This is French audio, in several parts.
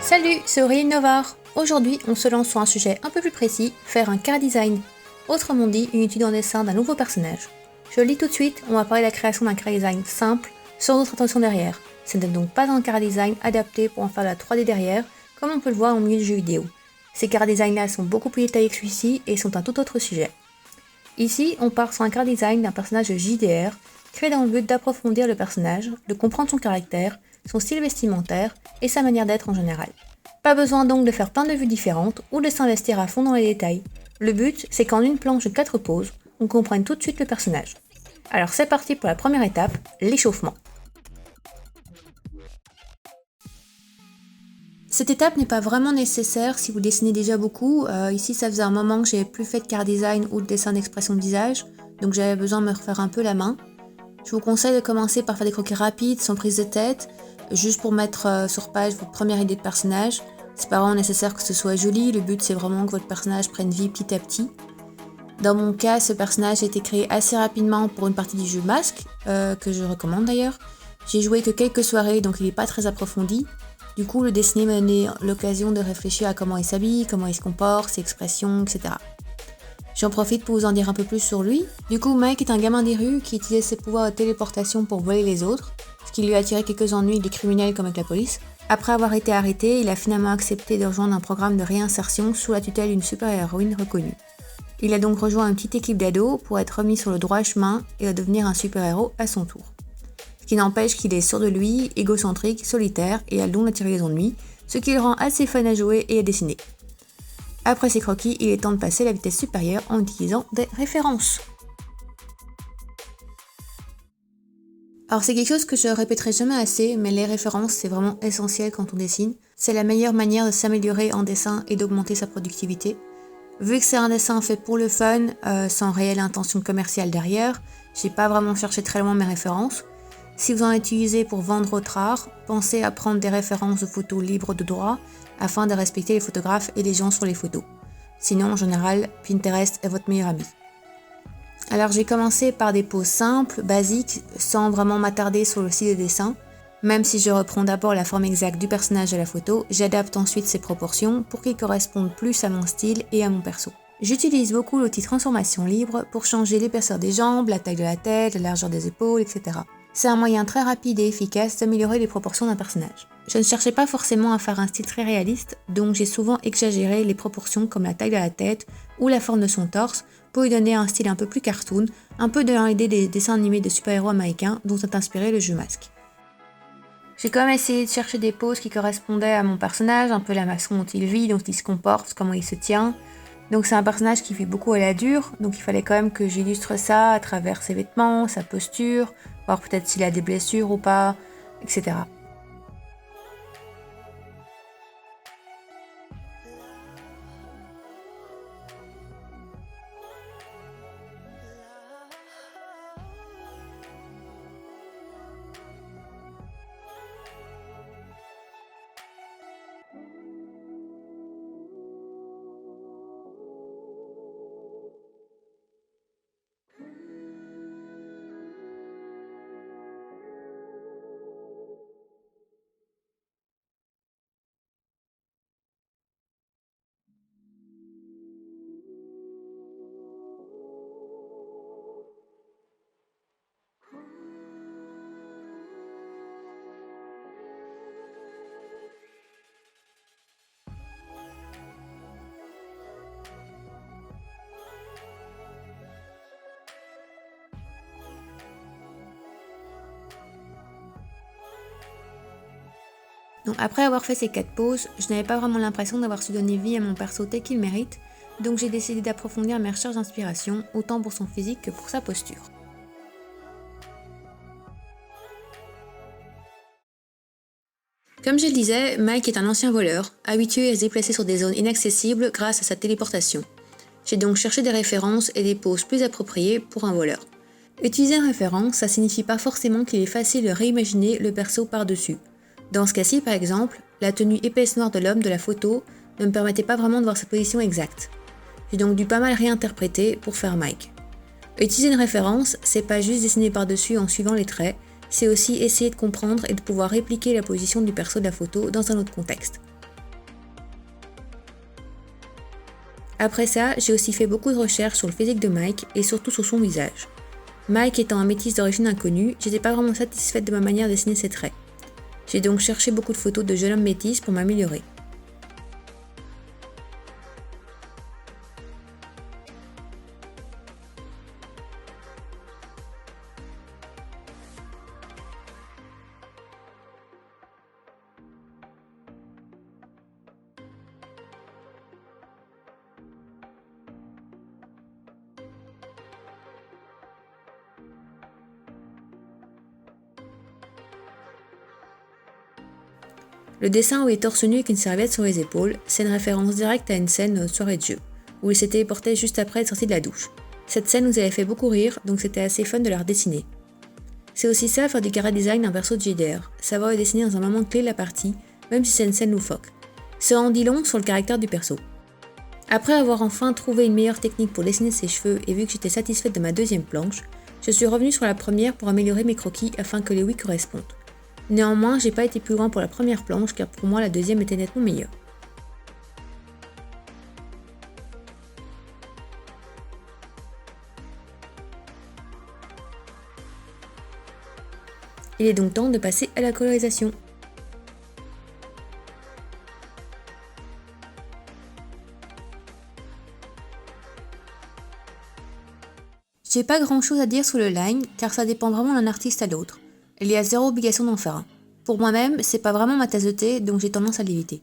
Salut, c'est Aurélie Novard. Aujourd'hui, on se lance sur un sujet un peu plus précis, faire un chara design. Autrement dit, une étude en dessin d'un nouveau personnage. Je le dis tout de suite, on va parler de la création d'un chara design simple, sans autre intention derrière. Ce n'est donc pas un chara design adapté pour en faire de la 3D derrière, comme on peut le voir au milieu du jeu vidéo. Ces chara designs là sont beaucoup plus détaillés que celui-ci et sont un tout autre sujet. Ici, on part sur un chara design d'un personnage JDR, créé dans le but d'approfondir le personnage, de comprendre son caractère, son style vestimentaire et sa manière d'être en général. Pas besoin donc de faire plein de vues différentes ou de s'investir à fond dans les détails. Le but, c'est qu'en une planche de 4 poses, on comprenne tout de suite le personnage. Alors c'est parti pour la première étape, l'échauffement. Cette étape n'est pas vraiment nécessaire si vous dessinez déjà beaucoup. Ici, ça faisait un moment que j'avais plus fait de chara design ou de dessin d'expression de visage, donc j'avais besoin de me refaire un peu la main. Je vous conseille de commencer par faire des croquis rapides, sans prise de tête, juste pour mettre sur page votre première idée de personnage. C'est pas vraiment nécessaire que ce soit joli, le but c'est vraiment que votre personnage prenne vie petit à petit. Dans mon cas, ce personnage a été créé assez rapidement pour une partie du jeu Masque, que je recommande d'ailleurs. J'ai joué que quelques soirées, donc il n'est pas très approfondi. Du coup, le dessiner m'a donné l'occasion de réfléchir à comment il s'habille, comment il se comporte, ses expressions, etc. J'en profite pour vous en dire un peu plus sur lui. Du coup, Mike est un gamin des rues qui utilise ses pouvoirs de téléportation pour voler les autres, ce qui lui a attiré quelques ennuis des criminels comme avec la police. Après avoir été arrêté, il a finalement accepté de rejoindre un programme de réinsertion sous la tutelle d'une super-héroïne reconnue. Il a donc rejoint une petite équipe d'ados pour être remis sur le droit chemin et devenir un super-héros à son tour. Ce qui n'empêche qu'il est sûr de lui, égocentrique, solitaire et a le don d'attirer les ennuis, ce qui le rend assez fun à jouer et à dessiner. Après ces croquis, il est temps de passer à la vitesse supérieure en utilisant des références. Alors c'est quelque chose que je répéterai jamais assez, mais les références c'est vraiment essentiel quand on dessine. C'est la meilleure manière de s'améliorer en dessin et d'augmenter sa productivité. Vu que c'est un dessin fait pour le fun, sans réelle intention commerciale derrière, j'ai pas vraiment cherché très loin mes références. Si vous en utilisez pour vendre votre art, pensez à prendre des références de photos libres de droit afin de respecter les photographes et les gens sur les photos. Sinon, en général, Pinterest est votre meilleur ami. Alors j'ai commencé par des poses simples, basiques, sans vraiment m'attarder sur le style de dessin. Même si je reprends d'abord la forme exacte du personnage de la photo, j'adapte ensuite ses proportions pour qu'il corresponde plus à mon style et à mon perso. J'utilise beaucoup l'outil transformation libre pour changer l'épaisseur des jambes, la taille de la tête, la largeur des épaules, etc. C'est un moyen très rapide et efficace d'améliorer les proportions d'un personnage. Je ne cherchais pas forcément à faire un style très réaliste, donc j'ai souvent exagéré les proportions comme la taille de la tête ou la forme de son torse pour lui donner un style un peu plus cartoon, un peu dans l'idée des dessins animés de super-héros américains dont est inspiré le jeu Masque. J'ai quand même essayé de chercher des poses qui correspondaient à mon personnage, un peu la façon dont il vit, dont il se comporte, comment il se tient. Donc c'est un personnage qui vit beaucoup à la dure, donc il fallait quand même que j'illustre ça à travers ses vêtements, sa posture, voir peut-être s'il a des blessures ou pas, etc. Donc après avoir fait ces 4 poses, je n'avais pas vraiment l'impression d'avoir su donner vie à mon perso tel qu'il mérite, donc j'ai décidé d'approfondir mes recherches d'inspiration, autant pour son physique que pour sa posture. Comme je le disais, Mike est un ancien voleur, habitué à se déplacer sur des zones inaccessibles grâce à sa téléportation. J'ai donc cherché des références et des poses plus appropriées pour un voleur. Utiliser une référence, ça signifie pas forcément qu'il est facile de réimaginer le perso par-dessus. Dans ce cas-ci, par exemple, la tenue épaisse noire de l'homme de la photo ne me permettait pas vraiment de voir sa position exacte. J'ai donc dû pas mal réinterpréter pour faire Mike. Utiliser une référence, c'est pas juste dessiner par-dessus en suivant les traits, c'est aussi essayer de comprendre et de pouvoir répliquer la position du perso de la photo dans un autre contexte. Après ça, j'ai aussi fait beaucoup de recherches sur le physique de Mike et surtout sur son visage. Mike étant un métis d'origine inconnue, j'étais pas vraiment satisfaite de ma manière de dessiner ses traits. J'ai donc cherché beaucoup de photos de jeunes hommes métis pour m'améliorer. Le dessin où il est torse nu avec une serviette sur les épaules, c'est une référence directe à une scène de notre soirée de jeu, où il s'était téléporté juste après être sorti de la douche. Cette scène nous avait fait beaucoup rire, donc c'était assez fun de la redessiner. C'est aussi ça faire du chara design d'un perso de JDR, savoir le dessiner dans un moment clé de la partie, même si c'est une scène loufoque. Ça en dit long sur le caractère du perso. Après avoir enfin trouvé une meilleure technique pour dessiner ses cheveux et vu que j'étais satisfaite de ma deuxième planche, je suis revenue sur la première pour améliorer mes croquis afin que les oui correspondent. Néanmoins, j'ai pas été plus loin pour la première planche car pour moi la deuxième était nettement meilleure. Il est donc temps de passer à la colorisation. J'ai pas grand chose à dire sur le line car ça dépend vraiment d'un artiste à l'autre. Il y a zéro obligation d'en faire un. Pour moi-même, c'est pas vraiment ma tasse de thé donc j'ai tendance à l'éviter.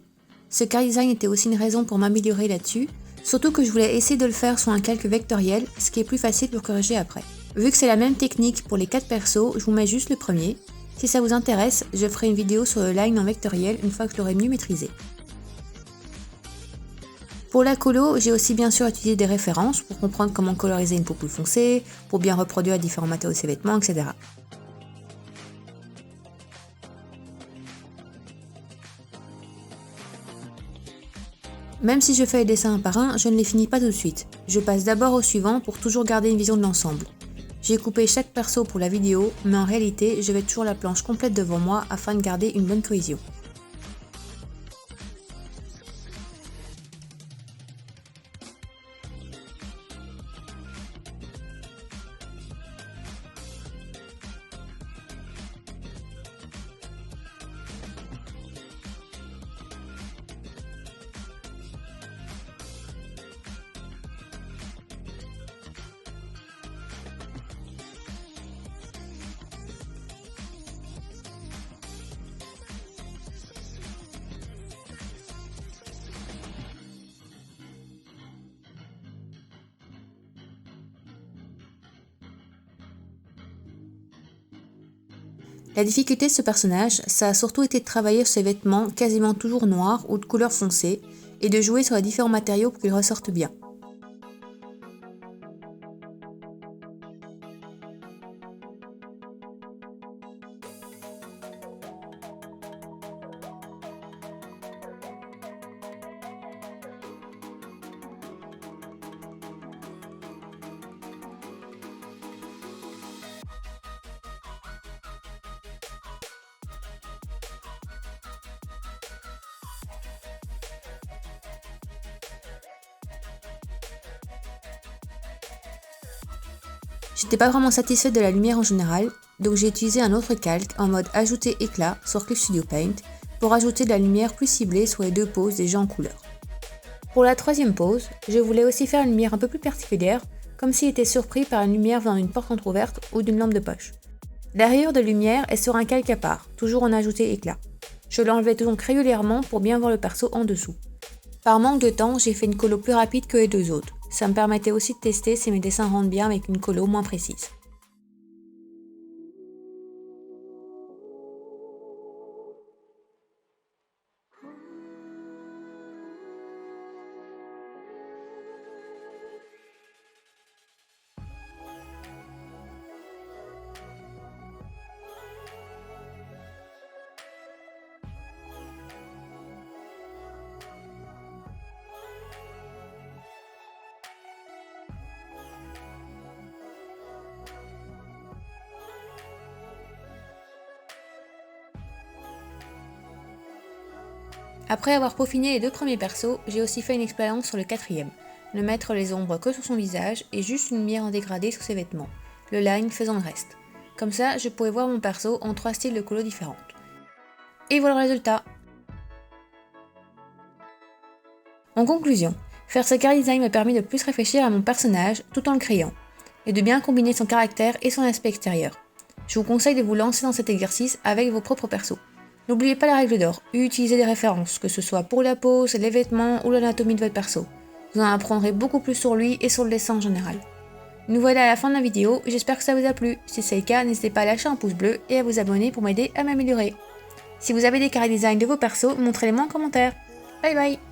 Ce chara design était aussi une raison pour m'améliorer là-dessus, surtout que je voulais essayer de le faire sur un calque vectoriel, ce qui est plus facile pour corriger après. Vu que c'est la même technique pour les 4 persos, je vous mets juste le premier. Si ça vous intéresse, je ferai une vidéo sur le line en vectoriel une fois que je l'aurai mieux maîtrisé. Pour la colo, j'ai aussi bien sûr utilisé des références pour comprendre comment coloriser une peau plus foncée, pour bien reproduire différents matériaux de ses vêtements, etc. Même si je fais les dessins un par un, je ne les finis pas tout de suite. Je passe d'abord au suivant pour toujours garder une vision de l'ensemble. J'ai coupé chaque perso pour la vidéo, mais en réalité, je vais toujours la planche complète devant moi afin de garder une bonne cohésion. La difficulté de ce personnage, ça a surtout été de travailler sur ses vêtements quasiment toujours noirs ou de couleur foncée, et de jouer sur les différents matériaux pour qu'ils ressortent bien. J'étais pas vraiment satisfaite de la lumière en général, donc j'ai utilisé un autre calque en mode ajouter éclat sur Clip Studio Paint pour ajouter de la lumière plus ciblée sur les deux poses déjà en couleur. Pour la troisième pose, je voulais aussi faire une lumière un peu plus particulière, comme s'il était surpris par une lumière venant d'une porte entrouverte ou d'une lampe de poche. La rayure de lumière est sur un calque à part, toujours en ajouter éclat. Je l'enlevais donc régulièrement pour bien voir le perso en dessous. Par manque de temps, j'ai fait une colo plus rapide que les deux autres. Ça me permettait aussi de tester si mes dessins rendent bien avec une colo moins précise. Après avoir peaufiné les deux premiers persos, j'ai aussi fait une expérience sur le quatrième. ne mettre les ombres que sur son visage et juste une lumière en dégradé sur ses vêtements, le line faisant le reste. Comme ça, je pourrais voir mon perso en 3 styles de couleurs différentes. Et voilà le résultat. En conclusion, faire ce car design m'a permis de plus réfléchir à mon personnage tout en le créant, et de bien combiner son caractère et son aspect extérieur. Je vous conseille de vous lancer dans cet exercice avec vos propres persos. N'oubliez pas la règle d'or, utilisez des références, que ce soit pour la pose, les vêtements ou l'anatomie de votre perso. Vous en apprendrez beaucoup plus sur lui et sur le dessin en général. Nous voilà à la fin de la vidéo, j'espère que ça vous a plu. Si c'est le cas, n'hésitez pas à lâcher un pouce bleu et à vous abonner pour m'aider à m'améliorer. Si vous avez des car design de vos persos, montrez-les-moi en commentaire. Bye bye!